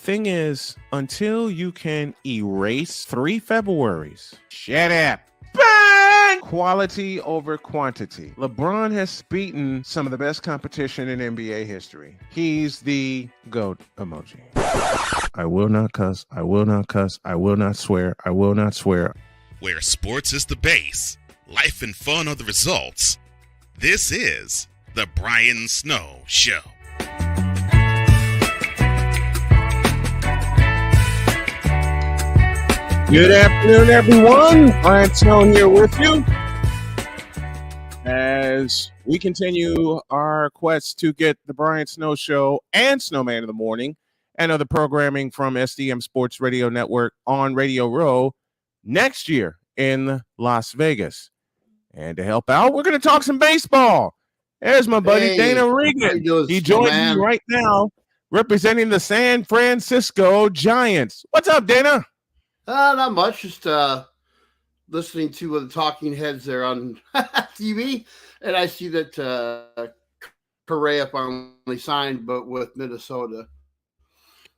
thing is, until you can erase 3 Februaries, shut up. Bang! Quality over quantity. LeBron has beaten some of the best competition in NBA history. He's the GOAT emoji. I will not cuss. I will not cuss. I will not swear. I will not swear. Where sports is the base, life and fun are the results. This is the Brian Snow Show. Good afternoon, everyone. Brian Snow here with you as we continue our quest to get the Brian Snow Show and Snowman of the Morning and other programming from SDM Sports Radio Network on Radio Row next year in Las Vegas. And to help out, we're going to talk some baseball. There's my buddy Dana Regan. He joins me right now representing the San Francisco Giants. What's up, Dana? Not much. Just listening to the talking heads there on TV, and I see that Correa finally signed, but with Minnesota.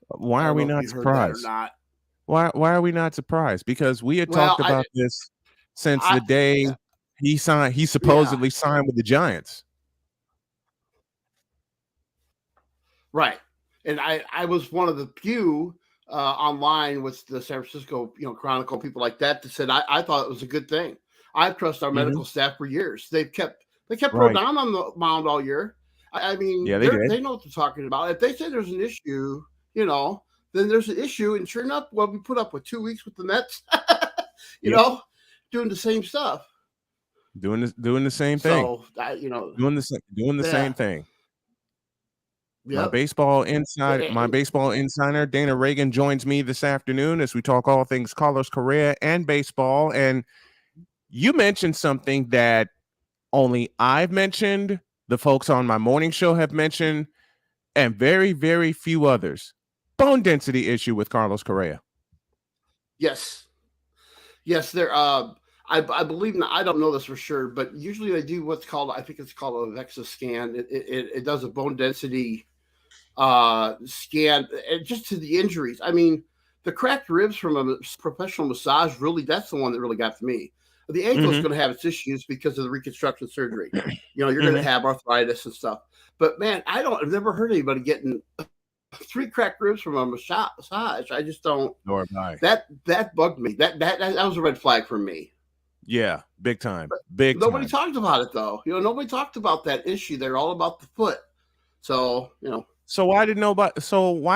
Why are we not surprised? Why are we not surprised? Because we had talked about this since the day he signed. He supposedly signed with the Giants. Right, and I was one of the few. Online with the San Francisco, Chronicle, people like that said I thought it was a good thing. I've trusted our medical staff for years. They kept Rodon on the mound all year. I mean, they know what they're talking about. If they say there's an issue, then there's an issue. And sure enough, we put up with 2 weeks with the Mets, doing the same stuff, doing the same thing. So doing the same thing. Yep. My baseball insider, Dana Regan, joins me this afternoon as we talk all things Carlos Correa and baseball. And you mentioned something that only I've mentioned, the folks on my morning show have mentioned, and very, very few others. Bone density issue with Carlos Correa. Yes, there. I believe, I don't know this for sure, but usually they do what's called, I think it's called a VEXA scan. It does a bone density scan just to the injuries. I mean, the cracked ribs from a professional massage, really, that's the one that really got to me. The ankle is going to have its issues because of the reconstruction surgery. You're going to have arthritis and stuff. But man, I've never heard anybody getting 3 cracked ribs from a massage. I just don't. Nor am I. That bugged me. That was a red flag for me. Yeah, big time. Nobody talked about it though. Nobody talked about that issue. They're all about the foot. So So why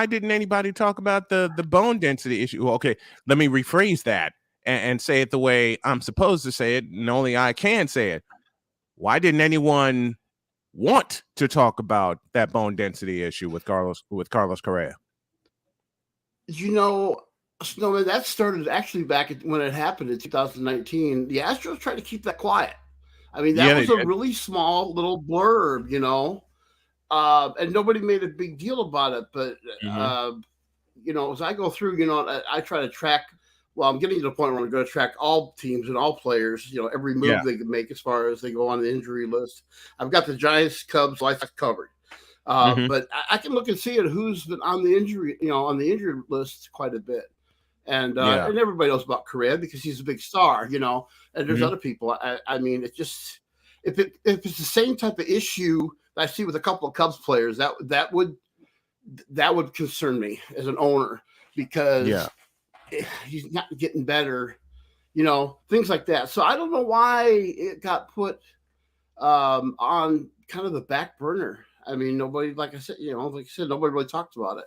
didn't anybody talk about the bone density issue? Well, okay, let me rephrase that and say it the way I'm supposed to say it, and only I can say it. Why didn't anyone want to talk about that bone density issue with Carlos Correa? Snowman, that started actually back when it happened in 2019. The Astros tried to keep that quiet. I mean, that was a really small little blurb, and nobody made a big deal about it. But, as I go through, I try to track. Well, I'm getting to the point where I'm going to track all teams and all players, every move they can make as far as they go on the injury list. I've got the Giants, Cubs, life covered. But I can look and see who's been on the injury, on the injured list quite a bit. And and everybody knows about Correa because he's a big star, and there's other people. I mean, it just if it's the same type of issue I see with a couple of Cubs players, that would concern me as an owner because he's not getting better, things like that. So I don't know why it got put on kind of the back burner. I mean, nobody, like I said, nobody really talked about it.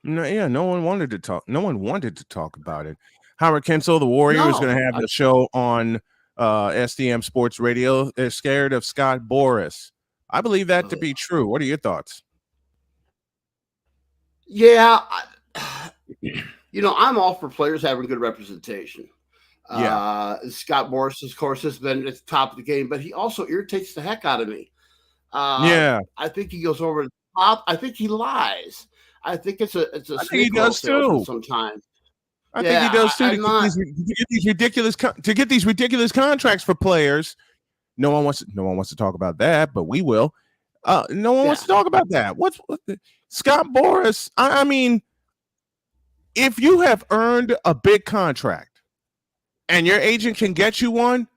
No one wanted to talk. No one wanted to talk about it. Howard Kinsel, the Warrior, is going to have a show on SDM Sports Radio. They're scared of Scott Boras. I believe that to be true. What are your thoughts? Yeah, I'm all for players having good representation. Scott Boras, of course, has been at the top of the game, but he also irritates the heck out of me. I think he goes over the top. I think he lies. I think it's a I think he does too sometimes. I think he does too. To get these ridiculous contracts for players. No one wants to talk about that, but we will. No one wants to talk about that. What Scott Boras? I mean, if you have earned a big contract and your agent can get you one,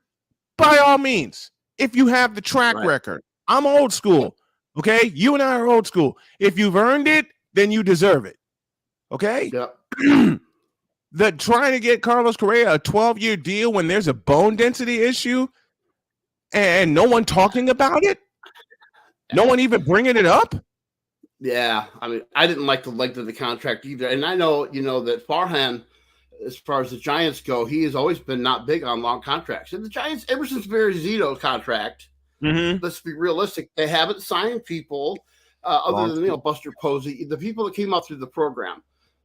by all means, if you have the track record. I'm old school. Okay. You and I are old school. If you've earned it, then you deserve it. Okay. Yep. The trying to get Carlos Correa a 12-year deal when there's a bone density issue and no one talking about it, no one even bringing it up. Yeah, I mean, I didn't like the length of the contract either, and I know that Farhan, as far as the Giants go, he has always been not big on long contracts, and the Giants, ever since Barry Zito's contract, let's be realistic, they haven't signed people other than Buster Posey, the people that came out through the program.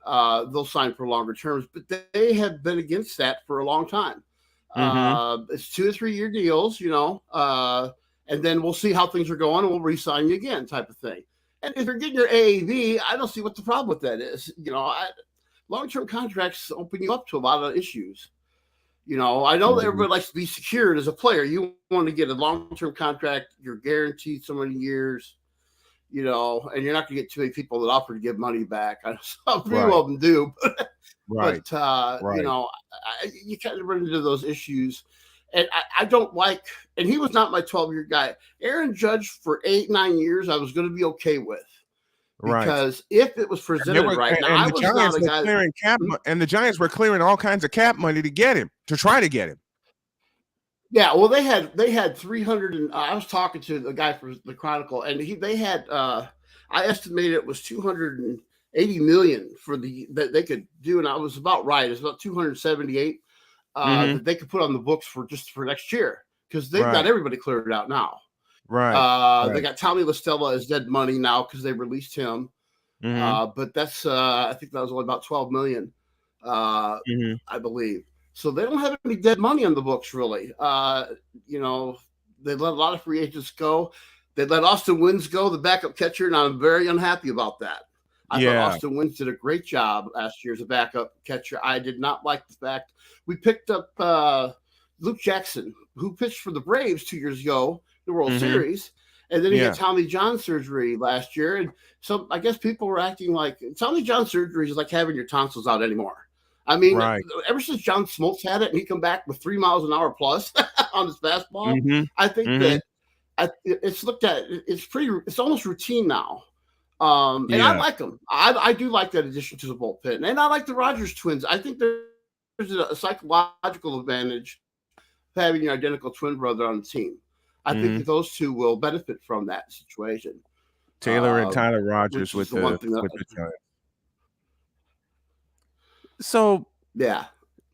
They'll sign for longer terms, but they have been against that for a long time. It's 2 or 3 year deals, and then we'll see how things are going and we'll re-sign you again type of thing. And if you're getting your AAV, I don't see what the problem with that is. Long-term contracts open you up to a lot of issues. I know that everybody likes to be secured as a player. You want to get a long-term contract, you're guaranteed so many years. And you're not going to get too many people that offer to give money back. Some few of them do, but you kind of run into those issues. And I don't like, and he was not my 12-year guy. Aaron Judge for 8-9 years, I was going to be okay with. Because if it was presented now, I was not a guy. And the Giants were clearing all kinds of cap money to try to get him. Yeah, well, they had 300, and I was talking to the guy for the Chronicle, and they had I estimated it was 280 million that they could do, and I was about right. It's about 278 that they could put on the books for next year because they've got everybody cleared out now. They got Tommy La Stella as dead money now because they released him, but that's I think that was only about 12 million, I believe. So they don't have any dead money on the books, really. They let a lot of free agents go. They let Austin Wynns go, the backup catcher, and I'm very unhappy about that. I thought Austin Wynns did a great job last year as a backup catcher. I did not like the fact we picked up Luke Jackson, who pitched for the Braves 2 years ago, the World Series, and then he had Tommy John surgery last year. And so I guess people were acting like Tommy John surgery is like having your tonsils out anymore. I mean, ever since John Smoltz had it and he come back with 3 miles an hour plus on his fastball, I think that it's looked at. It's almost routine now. And I like them. I do like that addition to the bullpen, and I like the Rogers twins. I think there's a psychological advantage of having your identical twin brother on the team. I think that those two will benefit from that situation. Taylor and Tyler Rogers with the Giants. So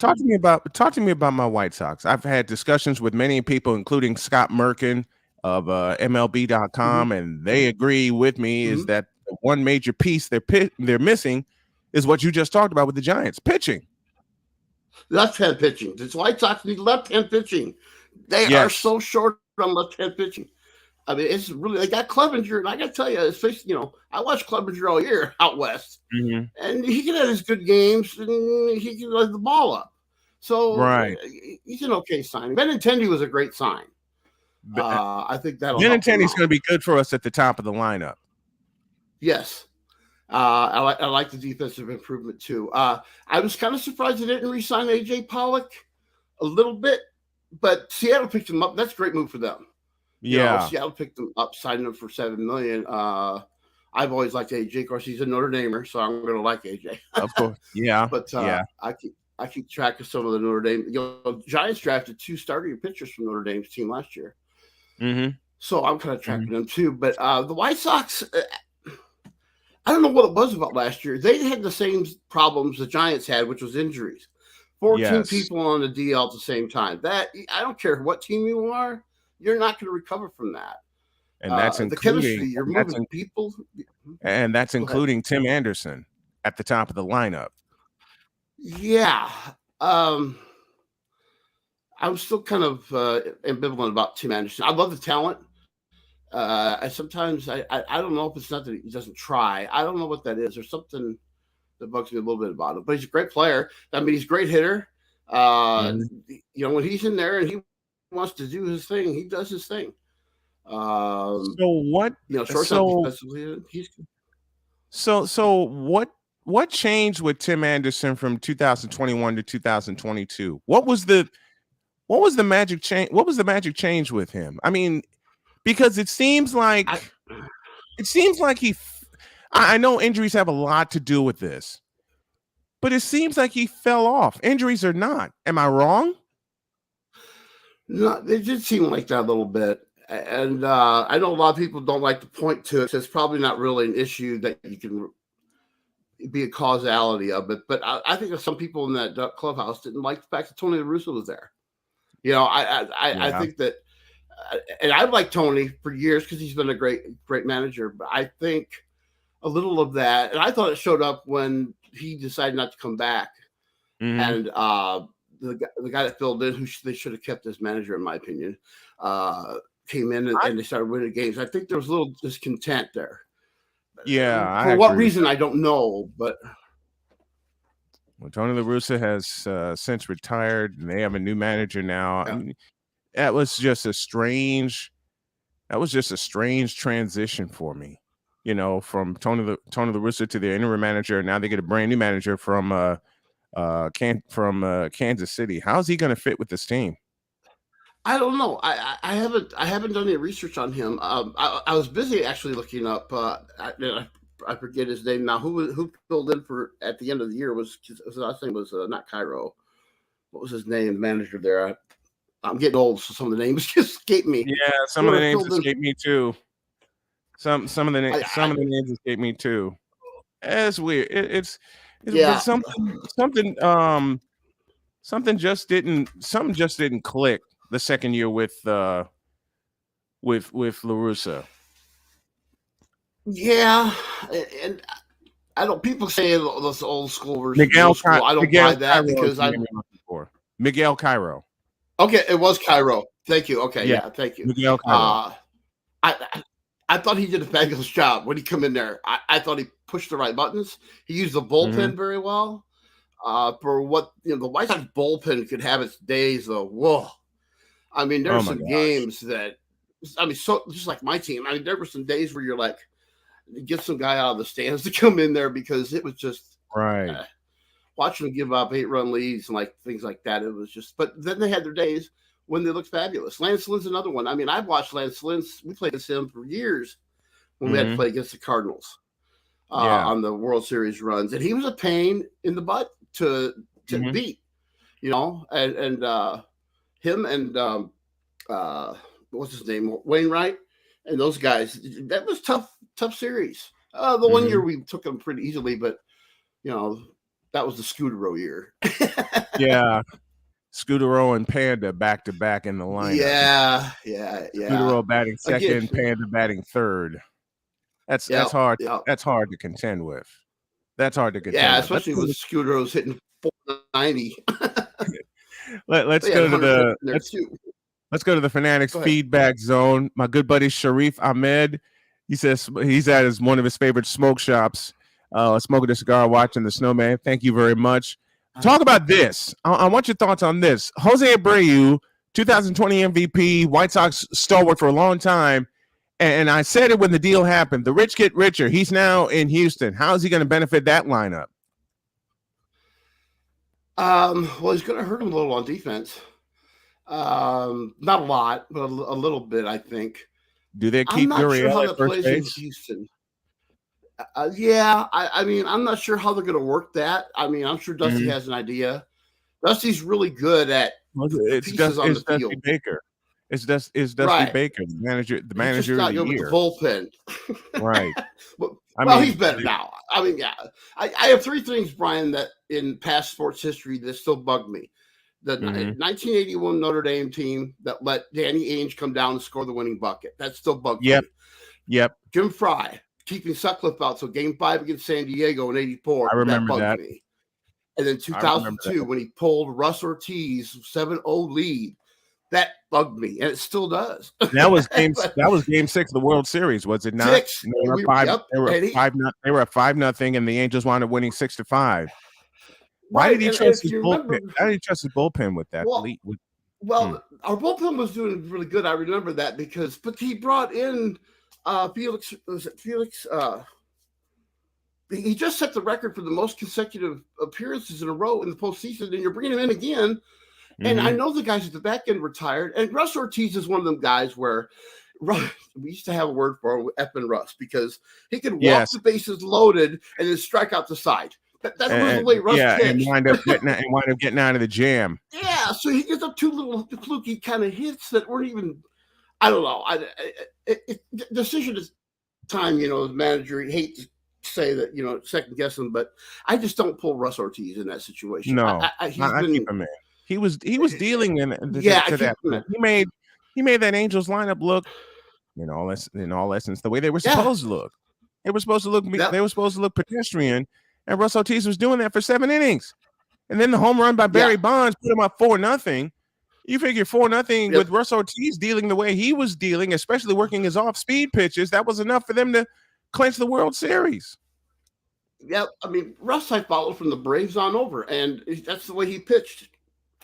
talk to me about my White Sox. I've had discussions with many people, including Scott Merkin of MLB.com, and they agree with me is that the one major piece they're missing is what you just talked about with the Giants, pitching. Left-hand pitching. The White Sox need left-hand pitching. They are so short on left-hand pitching. I mean, it's really, they got Clevenger, and I got to tell you, I watched Clevenger all year out west, and he can have his good games, and he can let the ball up. So he's an okay sign. Benintendi was a great sign. I think that'll Benintendi's going to be good for us at the top of the lineup. Yes. I like the defensive improvement, too. I was kind of surprised they didn't re-sign A.J. Pollock a little bit, but Seattle picked him up. That's a great move for them. Seattle picked him up, signed him for $7 million. I've always liked AJ. Of course, he's a Notre Damer, so I'm going to like AJ. Of course, but I keep track of some of the Notre Dame. Giants drafted 2 starting pitchers from Notre Dame's team last year, so I'm kind of tracking them too. But the White Sox, I don't know what it was about last year. They had the same problems the Giants had, which was injuries. 14 people on the DL at the same time. That I don't care what team you are. You're not going to recover from that. And that's including the chemistry. You're moving people. And that's including Tim Anderson at the top of the lineup. Yeah. I'm still kind of ambivalent about Tim Anderson. I love the talent. I don't know if it's not that he doesn't try. I don't know what that is. There's something that bugs me a little bit about him. But he's a great player. I mean, he's a great hitter. When he's in there and he wants to do his thing, he does his thing. So what? Shortstop defensively, he's. So what what changed with Tim Anderson from 2021 to 2022? What was the magic change? What was the magic change with him? I mean, because it seems like he. I know injuries have a lot to do with this, but it seems like he fell off. Injuries or not, am I wrong? No, it did seem like that a little bit. And I know a lot of people don't like to point to it. So it's probably not really an issue that you can be a causality of it. But I think that some people in that clubhouse didn't like the fact that Tony La Russa was there. You know, I think that, and I've liked Tony for years because he's been a great manager. But I think a little of that, and I thought it showed up when he decided not to come back. Mm-hmm. And the guy that filled in, who they should have kept as manager, in my opinion, came in and they started winning games. I think there was a little discontent there. Yeah. For what reason, I don't know. But Tony La Russa has since retired, and they have a new manager now. Yeah. I mean, that was just a strange transition for me. You know, from Tony La Russa to their interim manager. Now they get a brand new manager from Kansas City. How's he going to fit with this team? I don't know. I haven't done any research on him. I was busy actually looking up. I forget his name now. Who filled in for at the end of the year was his last name was not Cairo. What was his name? Manager there. I'm getting old, so some of the names just escape me. Yeah, some of the names escape me too. Some of the names escape me too. It's weird. It's yeah. Something just didn't click the second year with La Russa. Yeah, and I don't. People say this old school versus new school. I don't buy that because Miguel Cairo. Okay, it was Cairo. Thank you. Okay, yeah thank you. Miguel Cairo. I thought he did a fabulous job when he come in there. I thought he pushed the right buttons. He used the bullpen very well. For what the White Sox bullpen could have its days, though. Whoa, I mean, there were some games that, so just like my team. I mean, there were some days where you're like, get some guy out of the stands to come in there because it was just right. Watching them give up 8-run leads and like things like that. It was just, but then they had their days when they looked fabulous. Lance Lynn's another one. I mean, I've watched Lance Lynn. We played against him for years when we had to play against the Cardinals on the World Series runs, and he was a pain in the butt to beat. You know, and him and what's his name, Wainwright, and those guys. That was tough series. The 1 year we took them pretty easily, but that was the Scudero year. Yeah. Scudero and Panda back to back in the lineup. Yeah. Scudero batting second, Panda batting third. That's hard. That's hard to contend with. Yeah, especially with Scudero's hitting 490. Let's go to the Fanatics feedback zone. My good buddy Sharif Ahmed. He says he's at one of his favorite smoke shops, smoking a cigar, watching the Snowman. Thank you very much. Talk about this. I want your thoughts on this. Jose Abreu, 2020 MVP, White Sox stalwart for a long time. And I said it when the deal happened. The rich get richer. He's now in Houston. How is he going to benefit that lineup? Well, he's going to hurt him a little on defense. Not a lot, but a little bit, I think. Do they keep Gurriel at first base? In Houston. I mean, I'm not sure how they're going to work that. I mean, I'm sure Dusty has an idea. Dusty's really good at pieces on the field. Baker. It's Dusty Baker, the manager of the year. The bullpen. Right. He's better now. I mean, yeah. I have three things, Brian, that in past sports history that still bug me. The 1981 Notre Dame team that let Danny Ainge come down and score the winning bucket. That still bugs me. Yep. Jim Fry keeping Sutcliffe out. So Game 5 against San Diego in '84. I remember that. Me. And then 2002 when he pulled Russ Ortiz 7-0 lead. That bugged me, and it still does. That was game 6 of the World Series, was it not? 6. They were 5-0, and the Angels wound up winning 6-5. Why did he trust his bullpen? How did he trust his bullpen with that? Our bullpen was doing really good. I remember that but he brought in Felix. Was it Felix? he just set the record for the most consecutive appearances in a row in the postseason, and you're bringing him in again. And I know the guys at the back end retired, and Russ Ortiz is one of them guys where we used to have a word for him, Eppin Russ, because he could walk the bases loaded and then strike out the side. That was the way Russ pitched. And wind up getting out of the jam. Yeah, so he gets up two little fluky kind of hits that weren't even, I don't know. Decision is time, as a manager. You hate to say that, second guess him, but I just don't pull Russ Ortiz in that situation. No, I keep him in. He was dealing in that. He made that Angels lineup look, in all essence, the way they were supposed to look. They were supposed to look. They were supposed to look pedestrian. And Russ Ortiz was doing that for 7 innings. And then the home run by Barry Bonds put him up 4-0. You figure 4-0 with Russ Ortiz dealing the way he was dealing, especially working his off-speed pitches, that was enough for them to clinch the World Series. Yeah, I mean, Russ I followed from the Braves on over, and that's the way he pitched.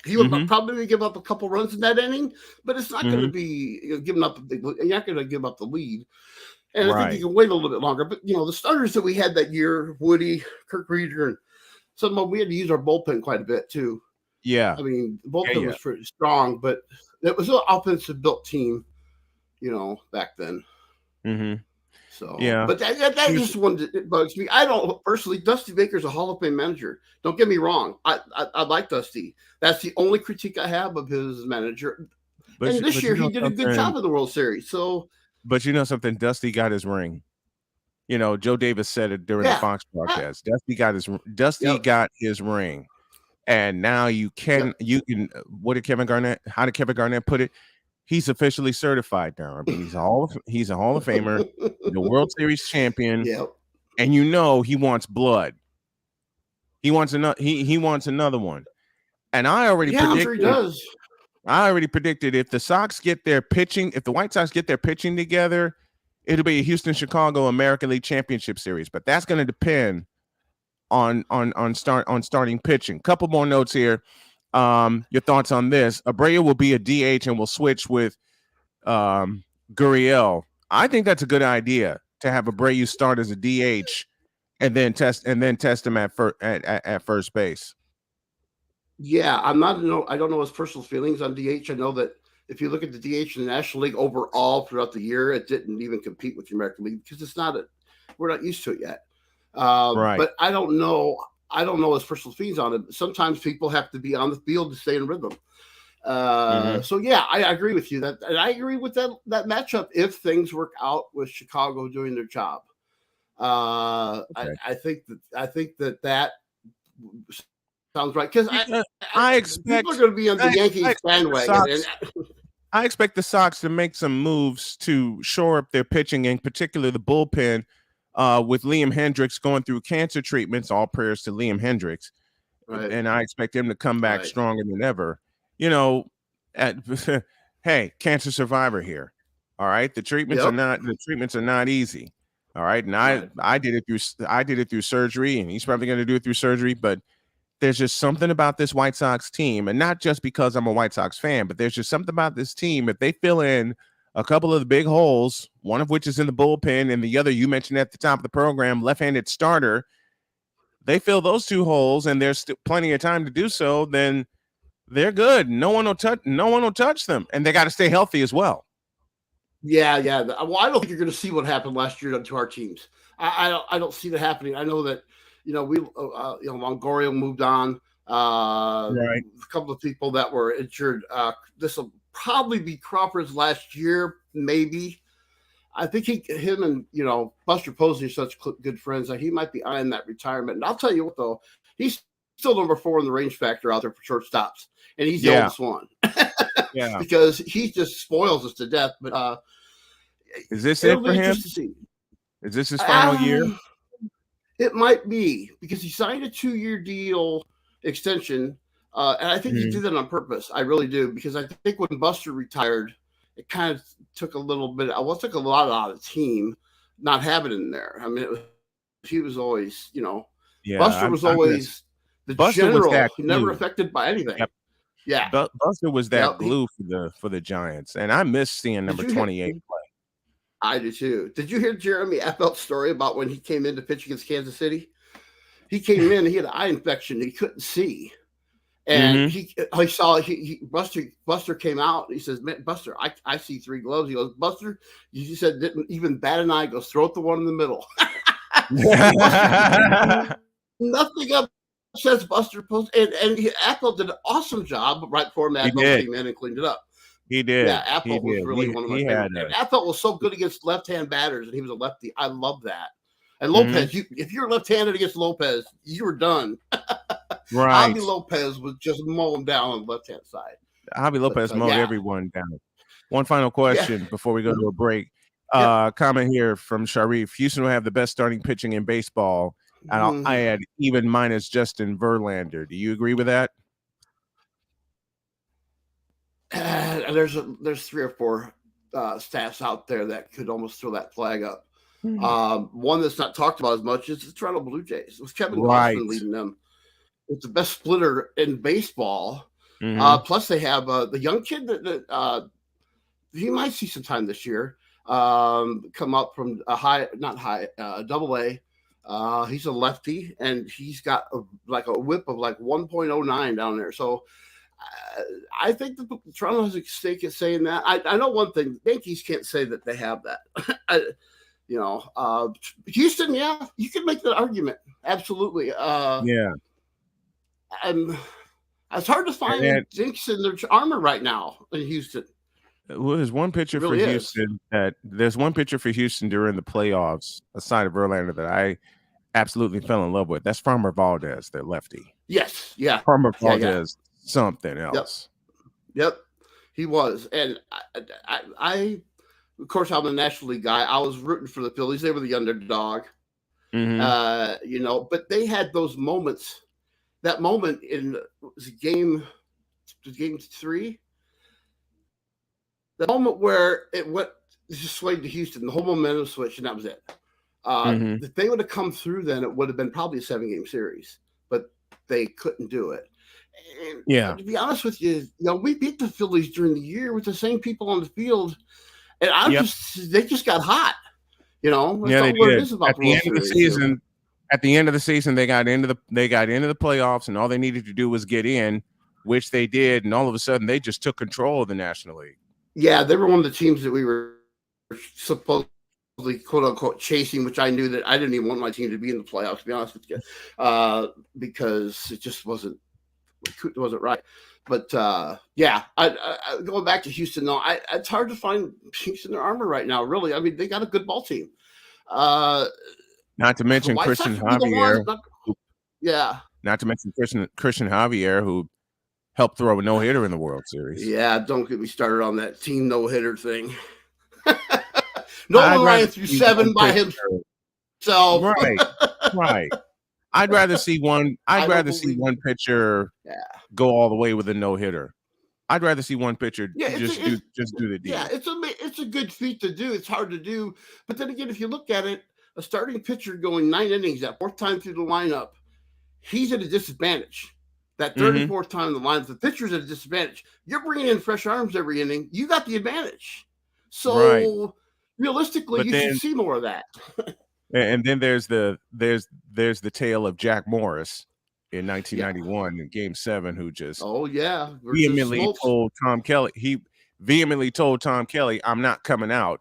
He would probably give up a couple runs in that inning, but it's not going to be giving up. You're not going to give up the lead. And I think you can wait a little bit longer. But, the starters that we had that year, Woody, Kirk Reeder, and some of them, we had to use our bullpen quite a bit, too. Yeah. I mean, the bullpen was pretty strong, but it was an offensive-built team, back then. Mm-hmm. So, but that just one that bugs me. I don't personally. Dusty Baker's a Hall of Fame manager. Don't get me wrong. I like Dusty. That's the only critique I have of his manager. And this year he did a good job in the World Series. So, but something, Dusty got his ring. Joe Davis said it during the Fox broadcast. Dusty got his ring, and now you can. How did Kevin Garnett put it? He's officially certified now. I mean, he's a Hall of Famer, the World Series champion, and he wants blood. He wants another one. And I already predicted. I'm sure he does. I already predicted if the White Sox get their pitching together, it'll be a Houston-Chicago American League Championship Series. But that's going to depend on starting pitching. Couple more notes here. Your thoughts on this? Abreu will be a DH and will switch with Gurriel. I think that's a good idea to have Abreu start as a DH and then test him at first base. Yeah, I don't know his personal feelings on DH. I know that if you look at the DH in the National League overall throughout the year, it didn't even compete with the American League because we're not used to it yet. But I don't know. I don't know his personal feelings on it. Sometimes people have to be on the field to stay in rhythm. So yeah, I agree with you and I agree with that matchup if things work out with Chicago doing their job. Okay. I think that sounds right because I expect people are going to be on the Yankees bandwagon. I expect the Sox to make some moves to shore up their pitching, in particular the bullpen. With Liam Hendricks going through cancer treatments, all prayers to Liam Hendricks, and I expect him to come back stronger than ever. Hey, cancer survivor here. All right, the treatments are not easy. All right, and I did it through surgery, and he's probably going to do it through surgery. But there's just something about this White Sox team, and not just because I'm a White Sox fan, but there's just something about this team. If they fill in a couple of the big holes, one of which is in the bullpen, and the other you mentioned at the top of the program, left-handed starter, they fill those two holes, and there's still plenty of time to do so, then they're good. No one will touch them, and they got to stay healthy as well. Yeah. Well, I don't think you're going to see what happened last year to our teams. I don't see that happening. I know that Longoria moved on. A couple of people that were injured. This will probably be Crawford's last year, maybe. I think him and Buster Posey are such good friends that he might be eyeing that retirement. And I'll tell you what, though, he's still number 4 in the range factor out there for shortstops, and he's the oldest one. Because he just spoils us to death. But is this it for him? Is this his final year? It might be because he signed a 2-year deal extension. And I think he did that on purpose. I really do, because I think when Buster retired, it kind of took a little bit. Took a lot out of the team not having him there. I mean, he was always, Buster was always the general. He never affected by anything. Yep. Yeah, Buster was that glue for the Giants, and I miss seeing number 28 play. I do too. Did you hear Jeremy Affeld's story about when he came in to pitch against Kansas City? He came in, he had an eye infection, he couldn't see. And Mm-hmm. he saw Buster came out. He says, "Man, Buster, I see 3 gloves." He goes, "Buster," he said, "didn't even bat an eye." He goes, "Throw it the one in the middle." Buster, nothing up says Buster post, and Apple did an awesome job right before Madden came in and cleaned it up. He did. Yeah, Apple was really one of my favorites. And Apple was so good against left-hand batters, and he was a lefty. I love that. And Lopez, if you're left-handed against Lopez, you were done. Right. Javi Lopez was just mowing down on the left-hand side. Javi Lopez mowed everyone down. One final question before we go to a break. Comment here from Sharif. Houston will have the best starting pitching in baseball. And I add even minus Justin Verlander. Do you agree with that? There's 3 or 4 stats out there that could almost throw that flag up. One that's not talked about as much is the Toronto Blue Jays. It was Kevin Gausman leading them. It's the best splitter in baseball. Plus, they have the young kid that he might see some time this year. Come up from Double A. He's a lefty, and he's got a whip of 1.09 down there. So I think that Toronto has a stake at saying that. I know one thing: Yankees can't say that they have that. Houston, you can make that argument. Absolutely. And it's hard to find zincs in their armor right now in Houston. Well, there's one pitcher for Houston during the playoffs, aside of Verlander, that I absolutely fell in love with. That's Farmer Valdez, their lefty. Yes, yeah. Farmer Valdez, something else. Yep, he was. And I, of course, I'm a National League guy. I was rooting for the Phillies. They were the underdog. But they had those moments. That moment in game 3, the moment where it just swayed to Houston, the whole momentum switch, and that was it. If they would have come through, then it would have been probably a 7-game series, but they couldn't do it. And to be honest with you, we beat the Phillies during the year with the same people on the field, and they just got hot. They did. At the end of the season, they got into the playoffs, and all they needed to do was get in, which they did, and all of a sudden they just took control of the National League. Yeah, they were one of the teams that we were supposedly quote unquote chasing, which I knew that I didn't even want my team to be in the playoffs, to be honest with you, because it just wasn't right. But I going back to Houston, though, it's hard to find chinks in their armor right now. Really, I mean, they got a good ball team. Not to mention Christian Javier. Not to mention Christian Javier, who helped throw a no-hitter in the World Series. Yeah, don't get me started on that team no-hitter thing. Nolan Ryan threw 7 by himself. Right. I'd rather see one pitcher go all the way with a no-hitter. I'd rather see one pitcher just do the deal. Yeah, it's a good feat to do. It's hard to do, but then again, if you look at it, a starting pitcher going 9 innings that 4th time through the lineup, he's at a disadvantage. That 3rd and 4th time in the lineup, the pitcher's at a disadvantage. You're bringing in fresh arms every inning. You got the advantage. So realistically, you should see more of that. And then there's the tale of Jack Morris in 1991 in Game 7, who just vehemently told Tom Kelly. He vehemently told Tom Kelly, "I'm not coming out."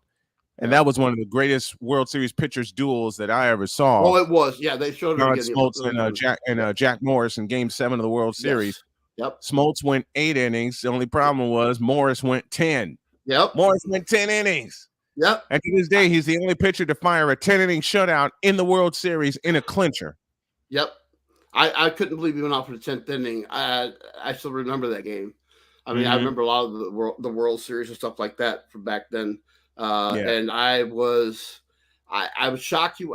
And that was one of the greatest World Series pitchers duels that I ever saw. Oh, it was. Yeah, they showed it again. Smoltz and Jack Morris in Game 7 of the World Series. Yep. Smoltz went 8 innings. The only problem was Morris went 10. Yep. Morris went 10 innings. Yep. And to this day, he's the only pitcher to fire a 10-inning shutout in the World Series in a clincher. Yep. I couldn't believe he went out for the 10th inning. I still remember that game. I mean, I remember a lot of the World Series and stuff like that from back then. And I was shocked. There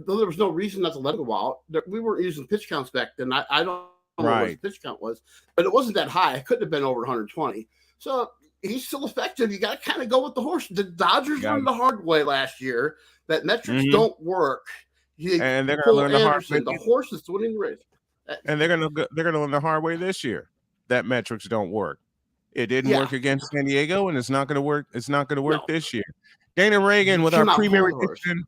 was no reason not to let him go out. We weren't using pitch counts back then. I don't know what his pitch count was, but it wasn't that high. It couldn't have been over 120. So he's still effective. You got to kind of go with the horse. The Dodgers learned the hard way last year that metrics don't work. And they're going to learn the hard way. The horse is winning the race. And they're going to learn the hard way this year that metrics don't work. It didn't work against San Diego, and it's not going to work. It's not going to work this year. Dana Regan with our premier horse. edition.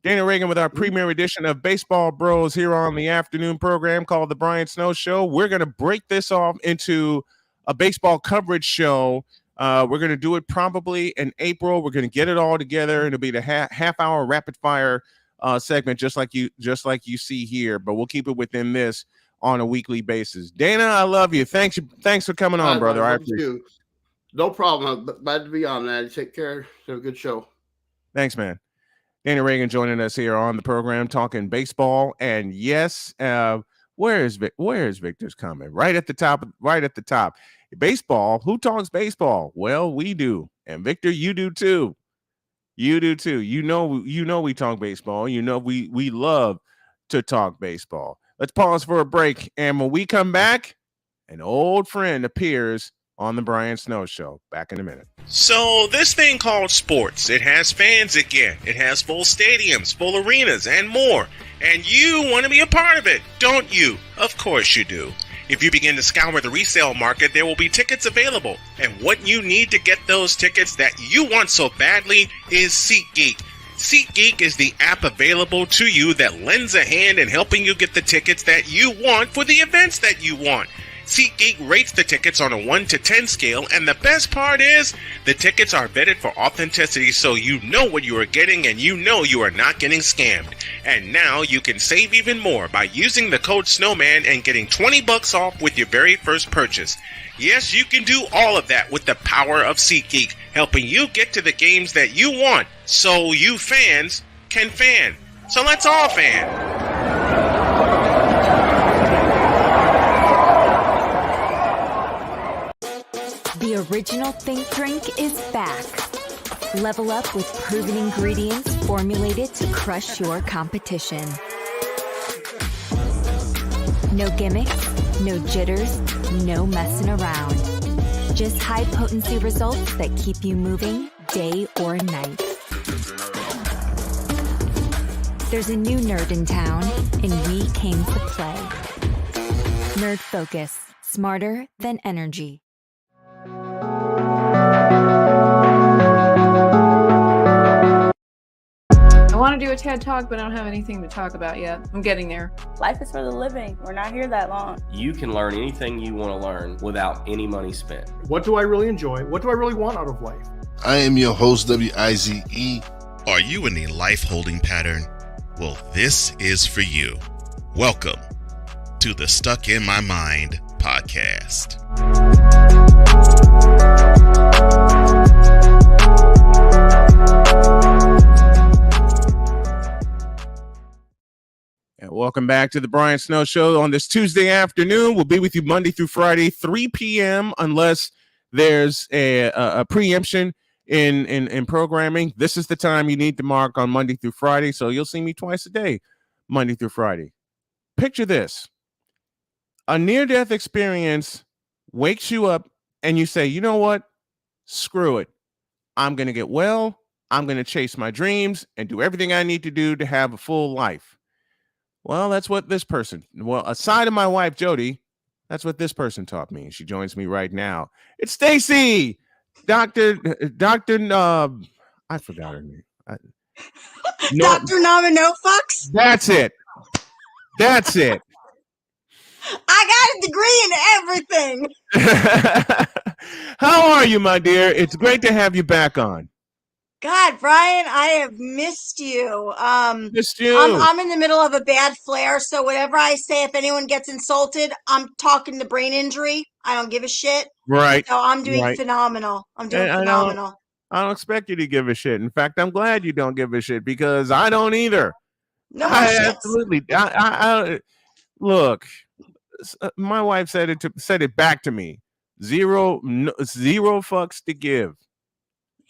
Dana Regan with our premier edition of Baseball Bros here on the afternoon program called The Brian Snow Show. We're going to break this off into a baseball coverage show. We're going to do it probably in April. We're going to get it all together. It'll be the half-hour rapid-fire segment, just like you see here. But we'll keep it within this on a weekly basis. Dana, I love you. Thanks for coming on, brother. I appreciate it. No problem. I'm glad to be on, man. Take care. Have a good show. Thanks, man. Dana Regan joining us here on the program talking baseball. And yes, where is Victor's comment? Right at the top. Baseball. Who talks baseball? Well, we do. And Victor, you do too. You do too. You know we talk baseball. You know we love to talk baseball. Let's pause for a break. And when we come back, an old friend appears on the Brian Snow Show. Back in a minute. So this thing called sports, it has fans again. It has full stadiums, full arenas, and more. And you want to be a part of it, don't you? Of course you do. If you begin to scour the resale market, there will be tickets available. And what you need to get those tickets that you want so badly is SeatGeek. SeatGeek is the app available to you that lends a hand in helping you get the tickets that you want for the events that you want. SeatGeek rates the tickets on a 1 to 10 scale, and the best part is the tickets are vetted for authenticity, so you know what you are getting and you know you are not getting scammed. And now you can save even more by using the code SNOWMAN and getting $20 off with your very first purchase. Yes, you can do all of that with the power of SeatGeek, helping you get to the games that you want, so you fans can fan. So let's all fan. The original Think Drink is back. Level up with proven ingredients formulated to crush your competition. No gimmicks, no jitters, no messing around. Just high-potency results that keep you moving day or night. There's a new nerd in town, and we came to play. Nerd Focus, smarter than energy. I want to do a TED Talk, but I don't have anything to talk about yet. I'm getting there. Life is for the living. We're not here that long. You can learn anything you want to learn without any money spent. What do I really enjoy? What do I really want out of life? I am your host, WIZE. Are you in a life holding pattern? Well, this is for you. Welcome to the Stuck in My Mind podcast. And welcome back to the Brian Snow Show on this Tuesday afternoon. We'll be with you Monday through Friday, 3 p.m. unless there's a preemption in programming. This is the time you need to mark on Monday through Friday, so you'll see me twice a day, Monday through Friday. Picture this. A near-death experience wakes you up and you say, you know what? Screw it. I'm going to get well. I'm going to chase my dreams and do everything I need to do to have a full life. Well, that's what this person, aside of my wife, Jody, that's what this person taught me. She joins me right now. It's Stacey, Dr. I forgot her name. Dr. Nomino Fucks? That's it. I got a degree in everything. How are you, my dear? It's great to have you back on. God, Brian, I have missed you. Missed you. I'm in the middle of a bad flare, so whatever I say, if anyone gets insulted, I'm talking the brain injury. I don't give a shit. Right. So I'm doing phenomenal. I'm doing phenomenal. I don't expect you to give a shit. In fact, I'm glad you don't give a shit because I don't either. No, absolutely. I look. My wife said it back to me. Zero fucks to give.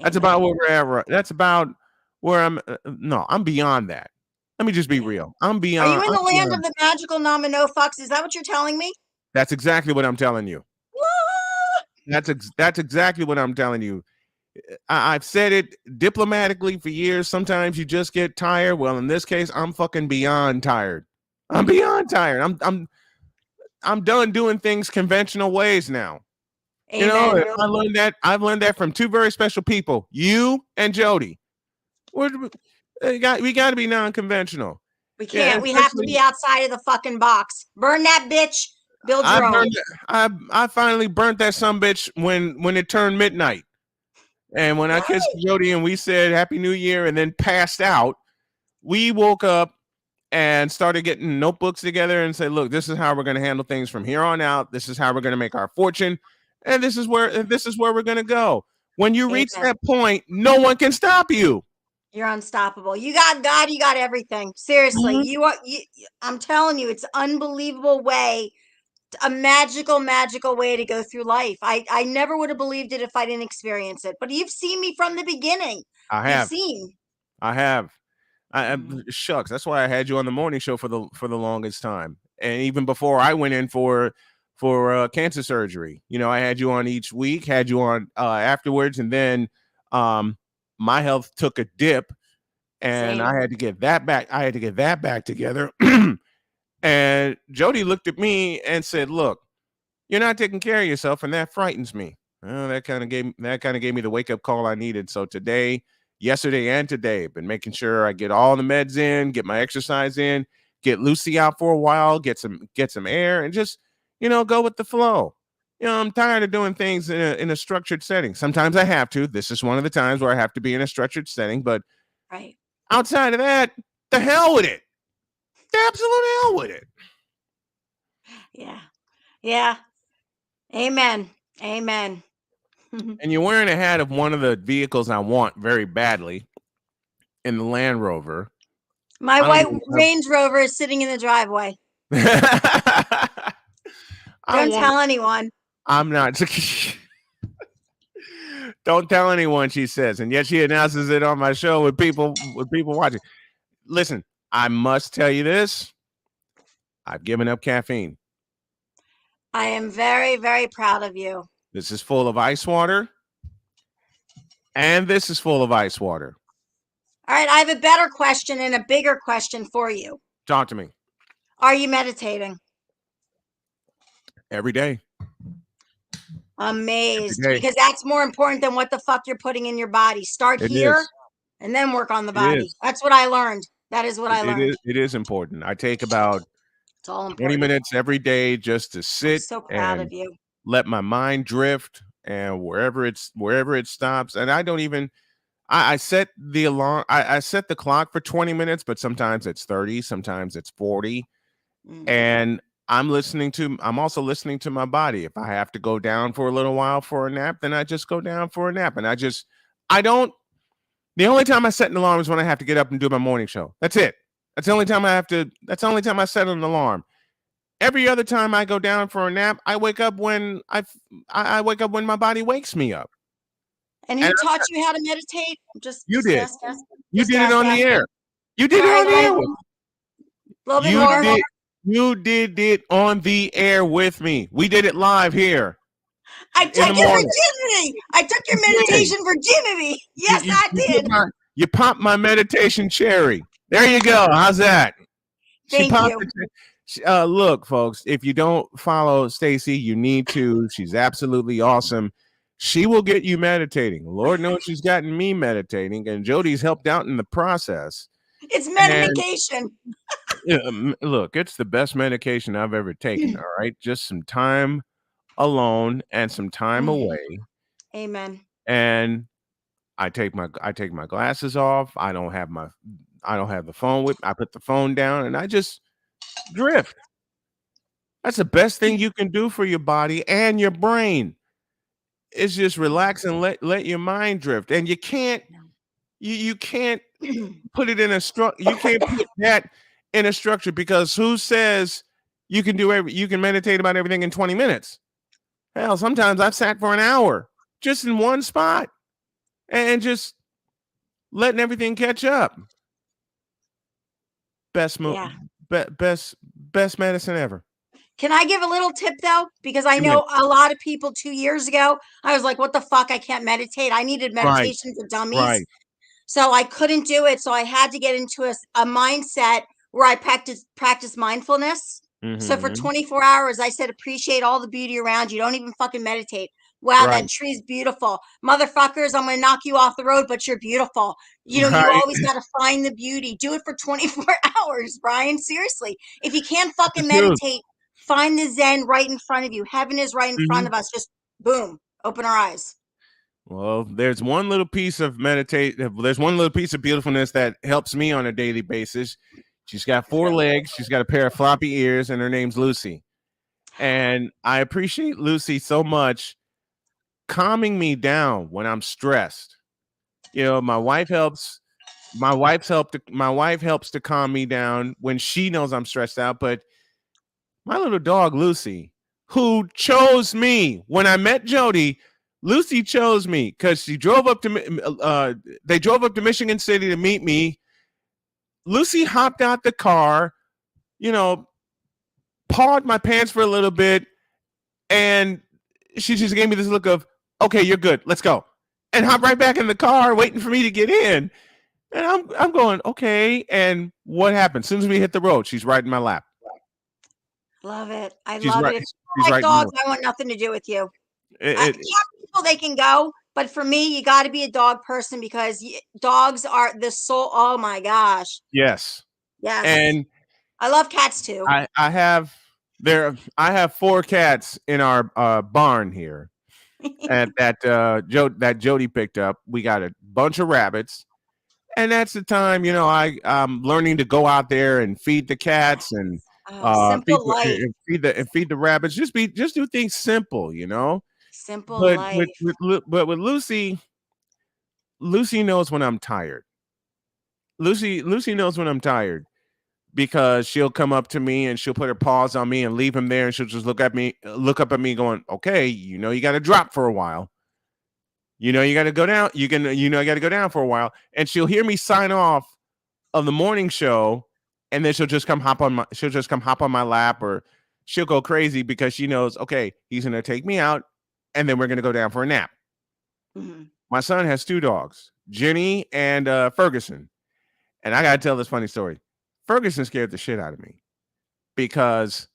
That's about where we're at. That's about where I'm. No, I'm beyond that. Let me just be real. I'm beyond. Are you in the land of the magical Nomino Fucks? Is that what you're telling me? That's exactly what I'm telling you. What? That's exactly what I'm telling you. I've said it diplomatically for years. Sometimes you just get tired. Well, in this case, I'm fucking beyond tired. I'm beyond tired. I'm done doing things conventional ways now. Amen. You know, I've learned that from two very special people, you and Jody. We got to be non-conventional. We can't. We have to be outside of the fucking box. Burn that bitch. Build your own. I finally burnt that sumbitch when it turned midnight. And when I kissed Jody and we said Happy New Year and then passed out, we woke up and started getting notebooks together and said, look, this is how we're going to handle things from here on out. This is how we're going to make our fortune. And this is where we're going to go. When you reach that point, no one can stop you. You're unstoppable. You got God. You got everything. Seriously. Mm-hmm. I'm telling you, it's an unbelievable way, a magical way to go through life. I never would have believed it if I didn't experience it. But you've seen me from the beginning. I have. Shucks. That's why I had you on the morning show for the longest time. And even before I went in for cancer surgery, I had you on each week, had you on afterwards. And then my health took a dip and Same. I had to get that back together. And Jody looked at me and said, look, you're not taking care of yourself. And that frightens me. That kind of gave me the wake up call I needed. So yesterday and today, I've been making sure I get all the meds in, get my exercise in, get Lucy out for a while, get some air, and just, go with the flow. I'm tired of doing things in a structured setting. Sometimes I have to. This is one of the times where I have to be in a structured setting. But outside of that, the hell with it. The absolute hell with it. Yeah. Yeah. Amen. And you're wearing a hat of one of the vehicles I want very badly in the Land Rover. My white Range Rover is sitting in the driveway. Don't tell anyone. I'm not. Don't tell anyone, she says. And yet she announces it on my show with people watching. Listen, I must tell you this. I've given up caffeine. I am very, very proud of you. This is full of ice water. And this is full of ice water. All right, I have a better question and a bigger question for you. Talk to me. Are you meditating? Every day. Amazed. Because that's more important than what the fuck you're putting in your body. Start here and then work on the body. That's what I learned. That is what I learned. It is important. I take about 20 minutes every day just to sit. I'm so proud of you. Let my mind drift, and wherever it stops. And I don't even I set the alarm. I set the clock for 20 minutes, but sometimes it's 30, sometimes it's 40. Mm-hmm. And I'm also listening to my body. If I have to go down for a little while for a nap, then I just go down for a nap. And the only time I set an alarm is when I have to get up and do my morning show. That's it. That's the only time I set an alarm. Every other time I go down for a nap, I wake up when I wake up when my body wakes me up. And who taught you how to meditate? You did. You did it on the air. You did it on the air. A little bit more. You did it on the air with me. We did it live here. I took your virginity. I took your meditation virginity. Yes, I did. You popped my meditation cherry. There you go. How's that? Thank you. Look, folks, if you don't follow Stacey, you need to. She's absolutely awesome. She will get you meditating. Lord knows she's gotten me meditating, and Jody's helped out in the process. It's medication. Look, it's the best medication I've ever taken. All right, just some time alone and some time away. Amen. And I take my glasses off. I don't have the phone with. I put the phone down and I just drift. That's the best thing you can do for your body and your brain. Is just relax and let your mind drift. And you can't put it in a structure. You can't put that in a structure, because who says you can meditate about everything in 20 minutes? Hell, sometimes I've sat for an hour just in one spot and just letting everything catch up. Best medicine ever. Can I give a little tip though? Because I know a lot of people 2 years ago, I was like, what the fuck? I can't meditate. I needed meditation for dummies. Right. So I couldn't do it. So I had to get into a mindset where I practice mindfulness. Mm-hmm. So for 24 hours, I said, appreciate all the beauty around you. Don't even fucking meditate. Wow, Right. that tree's beautiful. Motherfuckers, I'm going to knock you off the road, but you're beautiful. You know, you Right. always got to find the beauty. Do it for 24 hours, Brian. Seriously. If you can't That's the fucking truth. meditate, find the Zen right in front of you. Heaven is right in front of us. Just boom, open our eyes. Well, there's one little piece of There's one little piece of beautifulness that helps me on a daily basis. She's got 4 legs. She's got a pair of floppy ears, and her name's Lucy. And I appreciate Lucy so much calming me down when I'm stressed. You know, my wife helps to calm me down when she knows I'm stressed out, but my little dog Lucy, who chose me when I met Jody, Lucy chose me because she drove up to they drove up to Michigan City to meet me. Lucy hopped out the car, you know, pawed my pants for a little bit, and she just gave me this look of, okay, you're good, let's go, and hopped right back in the car waiting for me to get in. And I'm going, okay. And what happened? As soon as we hit the road, she's right in my lap. Love it. I She's love right. it. If She's you right like in my dogs, I want nothing to do with you. It, Some people, they can go, but for me, you got to be a dog person because dogs are the soul. Oh my gosh. yes. Yes. And I love cats too. I have 4 cats in our barn here that Jody picked up. We got a bunch of rabbits, and that's the time, you know, I'm learning to go out there and feed the cats and simple life. feed the rabbits. Just do things simple, you know. Simple But life. with Lucy knows when I'm tired. Lucy knows when I'm tired, because she'll come up to me and she'll put her paws on me and leave him there, and she'll just look up at me going, okay, you know, you got to drop for a while. You know, you got to go down. You got to go down for a while. And she'll hear me sign off of the morning show, and then she'll just come hop on my lap, or she'll go crazy because she knows, okay, he's going to take me out, and then we're going to go down for a nap. Mm-hmm. My son has 2 dogs, Jenny and Ferguson. And I got to tell this funny story. Ferguson scared the shit out of me because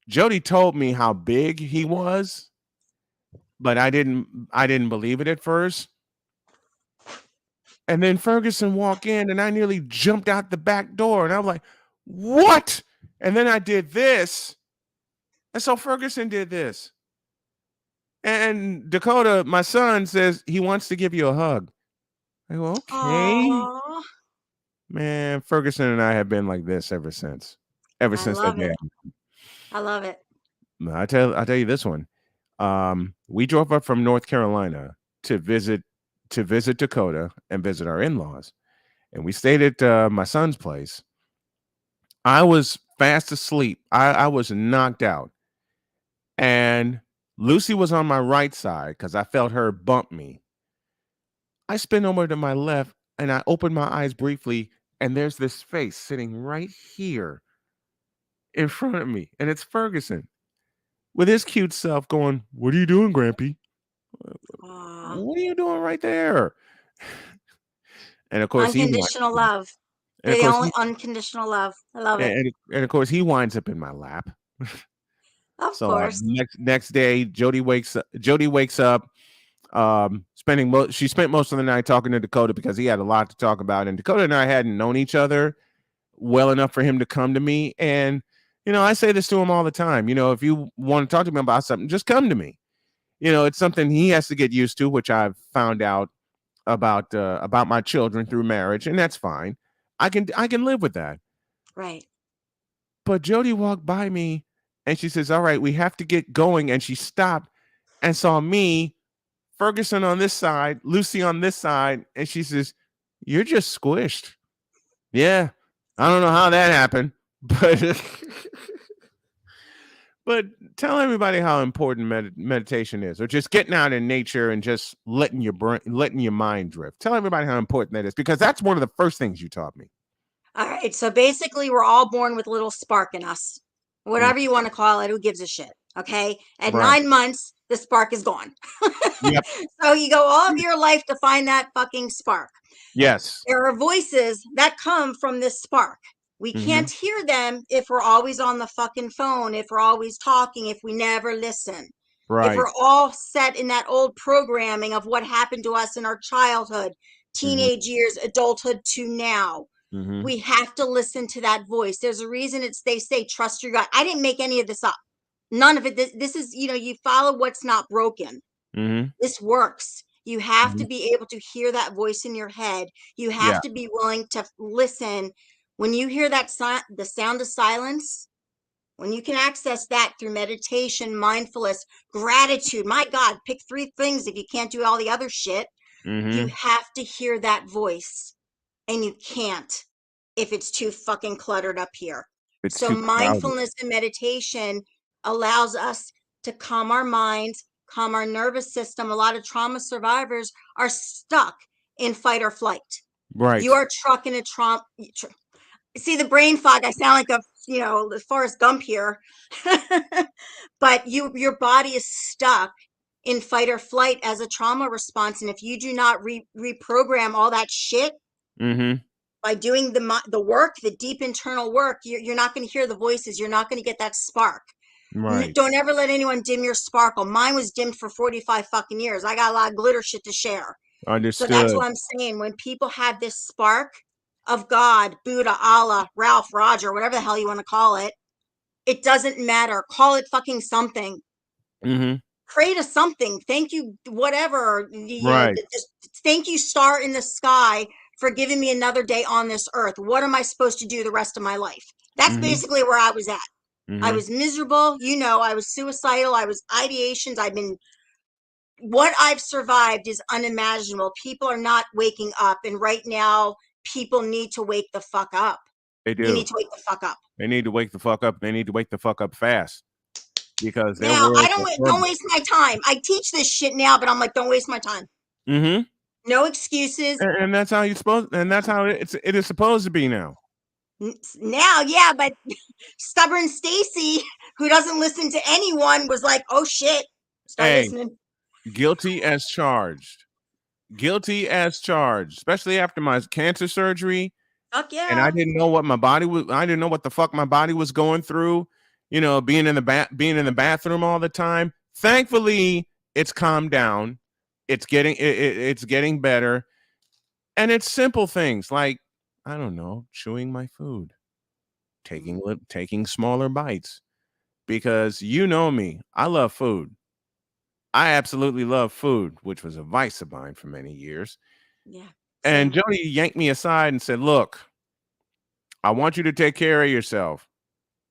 Jody told me how big he was, but I didn't believe it at first. And then Ferguson walked in, and I nearly jumped out the back door, and I'm like, what? And then I did this. And so Ferguson did this. And Dakota, my son, says he wants to give you a hug. I go, okay. Aww. Man, Ferguson and I have been like this ever since that day. I love it. I tell you this one. We drove up from North Carolina to visit Dakota and visit our in-laws, and we stayed at my son's place. I was fast asleep. I was knocked out, and Lucy was on my right side because I felt her bump me. I spin over to my left, and I open my eyes briefly, and there's this face sitting right here in front of me, and it's Ferguson with his cute self going, "What are you doing, Grampy? What are you doing right there?" And of course, unconditional love. They're the only unconditional love. I love it. And of course, he winds up in my lap. Of course. Next day, Jody wakes up. She spent most of the night talking to Dakota because he had a lot to talk about, and Dakota and I hadn't known each other well enough for him to come to me. And you know, I say this to him all the time. You know, if you want to talk to me about something, just come to me. You know, it's something he has to get used to, which I've found out about my children through marriage, and that's fine. I can live with that. Right. But Jody walked by me, and she says, "All right, we have to get going." And she stopped and saw me, Ferguson on this side, Lucy on this side, and she says, "You're just squished." Yeah, I don't know how that happened, but but tell everybody how important meditation is, or just getting out in nature and just letting your mind drift. Tell everybody how important that is, because that's one of the first things you taught me. All right. So basically, we're all born with a little spark in us. Whatever you want to call it, who gives a shit? Okay. At 9 months, the spark is gone. Yep. So you go all of your life to find that fucking spark. Yes. There are voices that come from this spark. We can't hear them if we're always on the fucking phone, if we're always talking, if we never listen. Right. If we're all set in that old programming of what happened to us in our childhood, teenage years, adulthood to now, we have to listen to that voice. There's a reason they say trust your gut. I didn't make any of this up. None of it. This is, you follow what's not broken. This works. You have to be able to hear that voice in your head. You have to be willing to listen. When you hear that the sound of silence, when you can access that through meditation, mindfulness, gratitude, my God, pick 3 things if you can't do all the other shit. You have to hear that voice, and you can't if it's too fucking cluttered up here. So mindfulness and meditation allows us to calm our minds, calm our nervous system. A lot of trauma survivors are stuck in fight or flight. Right. You are stuck in a trauma. See the brain fog. I sound like Forrest Gump here, but your body is stuck in fight or flight as a trauma response. And if you do not reprogram all that shit by doing the work, the deep internal work, you're not going to hear the voices. You're not going to get that spark. Right. Don't ever let anyone dim your sparkle. Mine was dimmed for 45 fucking years. I got a lot of glitter shit to share. Understood. So that's what I'm saying. When people have this spark of God, Buddha, Allah, Ralph, Roger, whatever the hell you want to call it, it doesn't matter. Call it fucking something. Create a something. Thank you, whatever. Just thank you, star in the sky, for giving me another day on this earth. What am I supposed to do the rest of my life? That's basically where I was at. I was miserable. I was suicidal. I was ideations. What I've survived is unimaginable. People are not waking up. And right now, people need to wake the fuck up. They do. You need to wake the fuck up. They need to wake the fuck up. They need to wake the fuck up fast. Because now I don't waste my time. I teach this shit now, but I'm like, don't waste my time. No excuses. And that's how you're supposed. And that's how it is supposed to be now. Now, yeah, but stubborn Stacey, who doesn't listen to anyone, was like, "Oh shit, start listening." Guilty as charged. Guilty as charged. Especially after my cancer surgery. Fuck yeah. And I didn't know what my body was. I didn't know what the fuck my body was going through. Being in the bathroom all the time. Thankfully, it's calmed down. It's getting better, and it's simple things like, I don't know, chewing my food, taking smaller bites, because you know me, I love food. I absolutely love food, which was a vice of mine for many years. Yeah. And Jody yanked me aside and said, "Look, I want you to take care of yourself.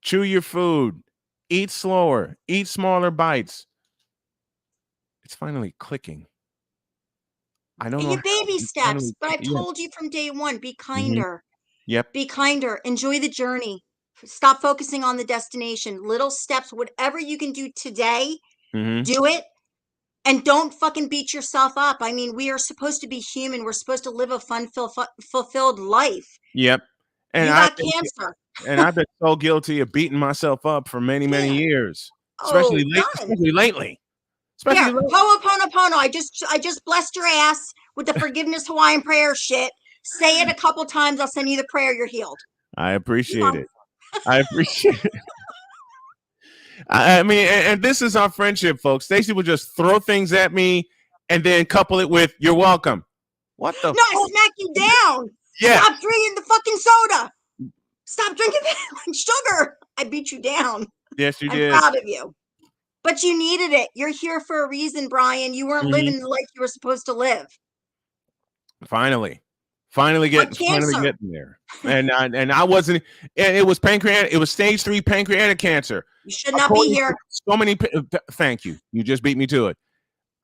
Chew your food, eat slower, eat smaller bites." It's finally clicking. I don't know. Baby steps, but I've told you from day one, be kinder. Yep. Be kinder. Enjoy the journey. Stop focusing on the destination. Little steps, whatever you can do today, do it. And don't fucking beat yourself up. I mean, we are supposed to be human. We're supposed to live a fun, fulfilled life. Yep. And you got cancer. And I've been so guilty of beating myself up for many, many years. Especially lately. Here, Ho'oponopono. I just blessed your ass with the forgiveness Hawaiian prayer shit. Say it a couple times. I'll send you the prayer. You're healed. I appreciate it. I appreciate it. I mean, and this is our friendship, folks. Stacey would just throw things at me and then couple it with, "You're welcome." What the? No, I smack you down. Yeah. Stop drinking the fucking soda. Stop drinking the sugar. I beat you down. Yes, you did. I'm proud of you. But you needed it. You're here for a reason, Brian. You weren't living the life you were supposed to live. Finally getting there. And I wasn't. And it was pancreatic. It was stage 3 pancreatic cancer. You should not be here. So many. Thank you. You just beat me to it.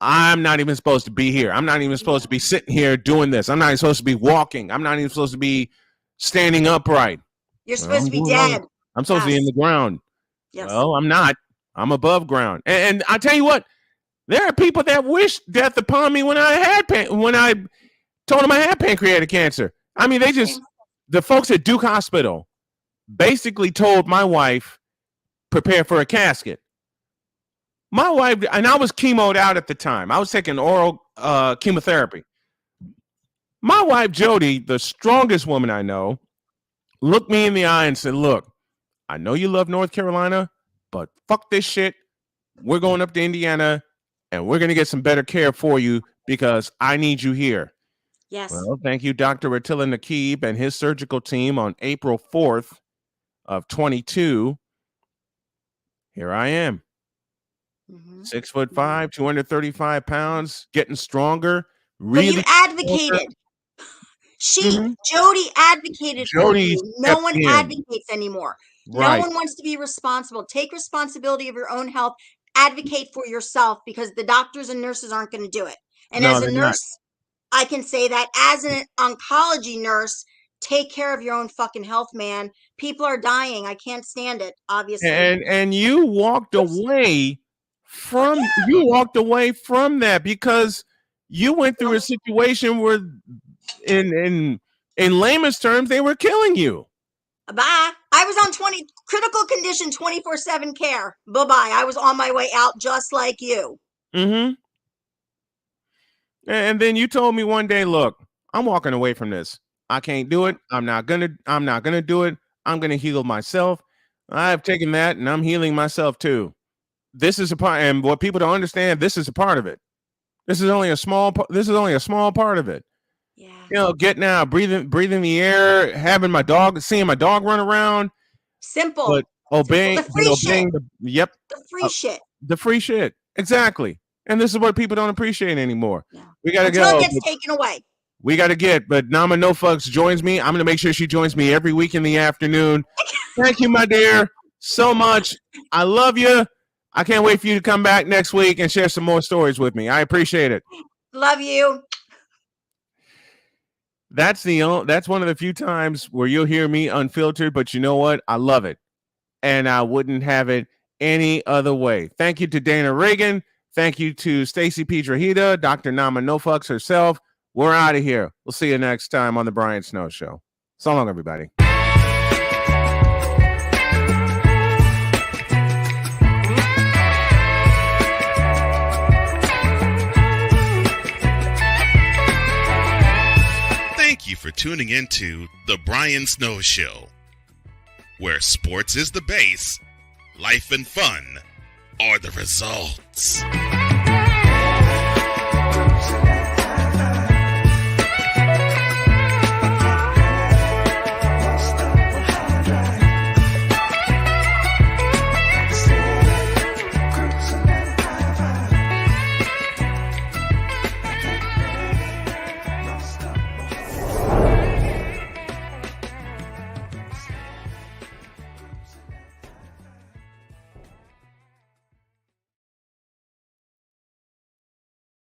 I'm not even supposed to be here. I'm not even supposed to be sitting here doing this. I'm not even supposed to be walking. I'm not even supposed to be standing upright. You're supposed to be dead. I'm supposed to be in the ground. Yes. Well, I'm not. I'm above ground. And I tell you what, there are people that wish death upon me when I told them I had pancreatic cancer. I mean, the folks at Duke Hospital basically told my wife, prepare for a casket. My wife, and I was chemoed out at the time. I was taking oral chemotherapy. My wife, Jody, the strongest woman I know, looked me in the eye and said, "Look, I know you love North Carolina, but fuck this shit. we're going up to Indiana, and we're going to get some better care for you because I need you here. Yes. Well, thank you, Dr. Attila Nakib and his surgical team on April 4th of 22. Here I am. 6'5", 235 pounds, getting stronger. Really, but you advocated. Jody advocated for you. No one advocates anymore. Right. No one wants to be responsible. Take responsibility of your own health. Advocate for yourself because the doctors and nurses aren't going to do it. And as a nurse, I can say that as an oncology nurse, take care of your own fucking health, man. People are dying. I can't stand it, obviously. And you walked away from that because you went through a situation where in layman's terms they were killing you. Bye. I was on critical condition 24/7 care. Bye-bye. I was on my way out just like you. Mm-hmm. And then you told me one day, look, I'm walking away from this. I can't do it. I'm not gonna do it. I'm gonna heal myself. I've taken that and I'm healing myself too. This is a part, and what people don't understand, this is a part of it. This is only a small part of it. Yeah. You know, getting out, breathing the air, having my dog, seeing my dog run around. Simple. But obeying the free shit. The free shit. Exactly. And this is what people don't appreciate anymore. Yeah. We gotta Until it gets taken away. We gotta but Nama No Fucks joins me. I'm gonna make sure she joins me every week in the afternoon. Thank you, my dear, so much. I love you. I can't wait for you to come back next week and share some more stories with me. I appreciate it. Love you. That's one of the few times where you'll hear me unfiltered, but you know what? I love it. And I wouldn't have it any other way. Thank you to Dana Regan. Thank you to Stacey Piedrahita, Dr. Nama No Fucks herself. We're out of here. We'll see you next time on the Brian Snow Show. So long, everybody. Thank you for tuning into The Brian Snow Show, where sports is the base, life and fun are the results.